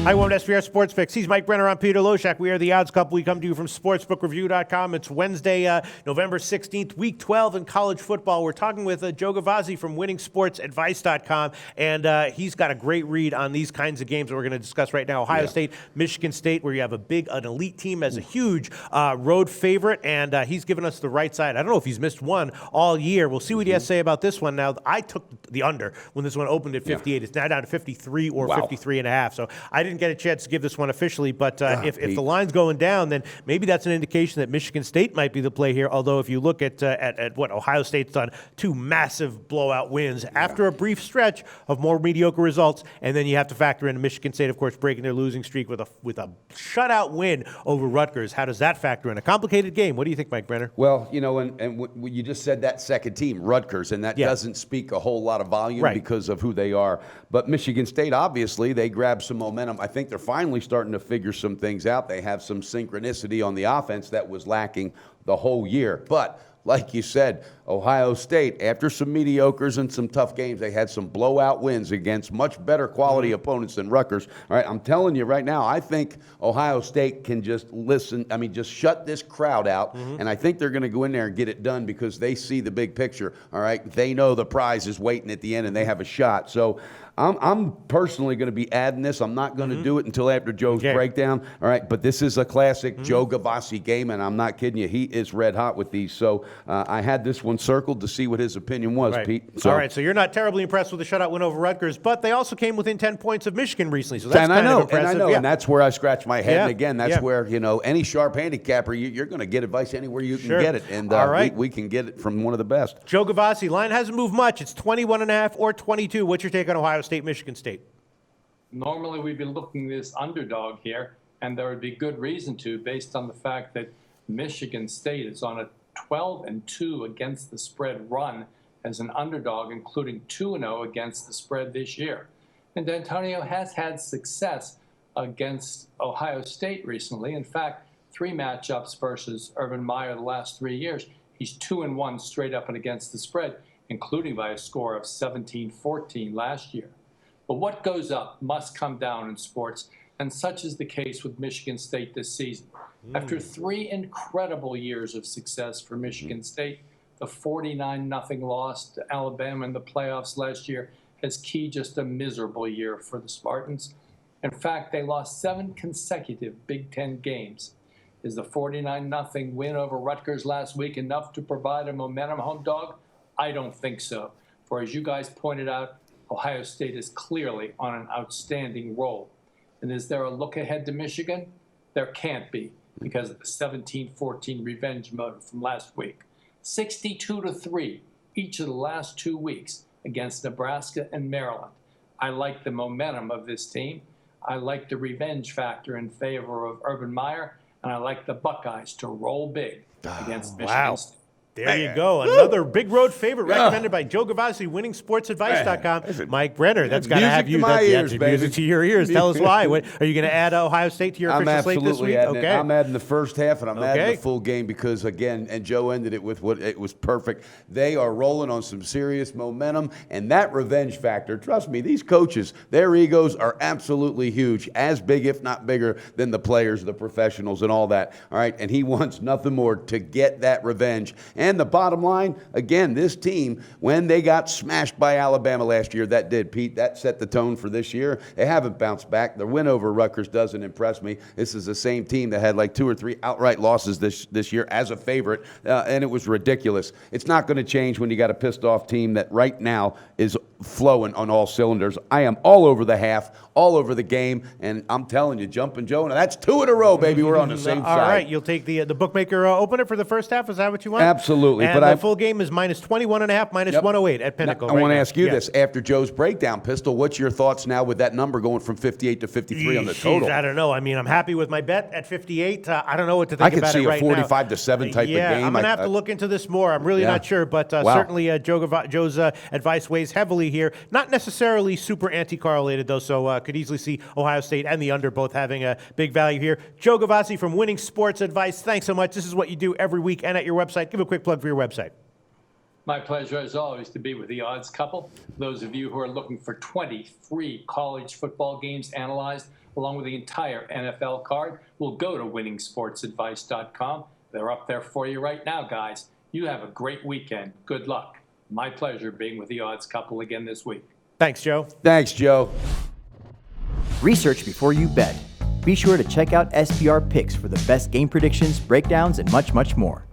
Hi, welcome to SBR Sports Fix. He's Mike Brenner. I'm Peter Loshak. We are the Odds Couple. We come to you from SportsbookReview.com. It's Wednesday, November 16th, Week 12 in college football. We're talking with Joe Gavazzi from WinningSportsAdvice.com, and he's got a great read on these kinds of games that we're going to discuss right now. Ohio State, Michigan State, where you have an elite team as a huge road favorite, and he's given us the right side. I don't know if he's missed one all year. We'll see what he has to say about this one. Now, I took the under when this one opened at 58. It's now down to 53 or 53 and a half. So I didn't get a chance to give this one officially, but if the line's going down, then maybe that's an indication that Michigan State might be the play here. Although if you look at what Ohio State's done, two massive blowout wins after a brief stretch of more mediocre results, and then you have to factor in Michigan State, of course, breaking their losing streak with a shutout win over Rutgers. How does that factor in? A complicated game. What do you think, Mike Brenner? Well, you know, and you just said that second team, Rutgers, and that doesn't speak a whole lot of volume because of who they are. But Michigan State, obviously, they grabbed some momentum. I think they're finally starting to figure some things out. They have some synchronicity on the offense that was lacking the whole year. But like you said, Ohio State, after some mediocres and some tough games, they had some blowout wins against much better quality opponents than Rutgers. All right, I'm telling you right now, I think Ohio State can just just shut this crowd out, and I think they're going to go in there and get it done because they see the big picture. All right, they know the prize is waiting at the end, and they have a shot. So I'm personally going to be adding this. I'm not going to do it until after Joe's breakdown. All right, but this is a classic Joe Gavazzi game, and I'm not kidding you. He is red hot with these. So I had this one circled to see what his opinion was, Pete. So, all right, so you're not terribly impressed with the shutout win over Rutgers, but they also came within 10 points of Michigan recently, so that's kind of impressive. And I know, and that's where I scratch my head. And again, that's where, you know, any sharp handicapper, you're going to get advice anywhere you can get it, and we can get it from one of the best. Joe Gavazzi, line hasn't moved much. It's 21.5 or 22. What's your take on Ohio State, Michigan State? Normally, we'd be looking at this underdog here, and there would be good reason to, based on the fact that Michigan State is on a 12-2 against the spread run as an underdog, including 2-0 against the spread this year. And D'Antonio has had success against Ohio State recently. In fact, 3 matchups versus Urban Meyer the last 3 years. He's 2-1 straight up and against the spread, including by a score of 17-14 last year. But what goes up must come down in sports, and such is the case with Michigan State this season. After 3 incredible years of success for Michigan State, the 49-0 loss to Alabama in the playoffs last year has keyed just a miserable year for the Spartans. In fact, they lost 7 consecutive Big Ten games. Is the 49-0 win over Rutgers last week enough to provide a momentum home dog? I don't think so. For as you guys pointed out, Ohio State is clearly on an outstanding roll. And is there a look ahead to Michigan? There can't be, because of the 17-14 revenge mode from last week. 62-3 each of the last 2 weeks against Nebraska and Maryland. I like the momentum of this team. I like the revenge factor in favor of Urban Meyer, and I like the Buckeyes to roll big against Michigan State. There you go. Another big road favorite recommended by Joe Gavazzi, WinningSportsAdvice.com. Mike Brenner, that's got to have you. That's music to your ears. Tell us why. Are you going to add Ohio State to your official slate this week? Okay. I'm adding the first half, and I'm adding the full game because, again, and Joe ended it with what it was perfect. They are rolling on some serious momentum, and that revenge factor, trust me, these coaches, their egos are absolutely huge, as big, if not bigger, than the players, the professionals, and all that. All right, and he wants nothing more to get that revenge. And the bottom line, again, this team, when they got smashed by Alabama last year, that set the tone for this year. They haven't bounced back. The win over Rutgers doesn't impress me. This is the same team that had like 2 or 3 outright losses this year as a favorite, and it was ridiculous. It's not going to change when you got a pissed-off team that right now is flowing on all cylinders. I am all over the half, all over the game, and I'm telling you, Jumpin' Joe, and that's 2 in a row, baby. We're on the same side. All right, you'll take the bookmaker opener for the first half. Is that what you want? Absolutely. And the full game is minus 21.5, minus 108 at Pinnacle. Now, I want to ask you this. After Joe's breakdown, Pistol, what's your thoughts now with that number going from 58 to 53 on the total? I don't know. I mean, I'm happy with my bet at 58. I don't know what to think about it right now. I could see a 45-7 type of game. Yeah, I'm going to have to look into this more. I'm really not sure, but certainly Joe's advice weighs heavily here. Not necessarily super anti-correlated, though, so could easily see Ohio State and the under both having a big value here. Joe Gavazzi from Winning Sports Advice, thanks so much. This is what you do every week and at your website. Give a quick plug for your website. My pleasure, as always, to be with the Odds Couple. Those of you who are looking for 20 free college football games analyzed, along with the entire NFL card, will go to winningsportsadvice.com. They're up there for you right now, guys. You have a great weekend. Good luck. My pleasure being with the Odds Couple again this week. Thanks, Joe. Thanks, Joe. Research before you bet. Be sure to check out SPR Picks for the best game predictions, breakdowns, and much, much more.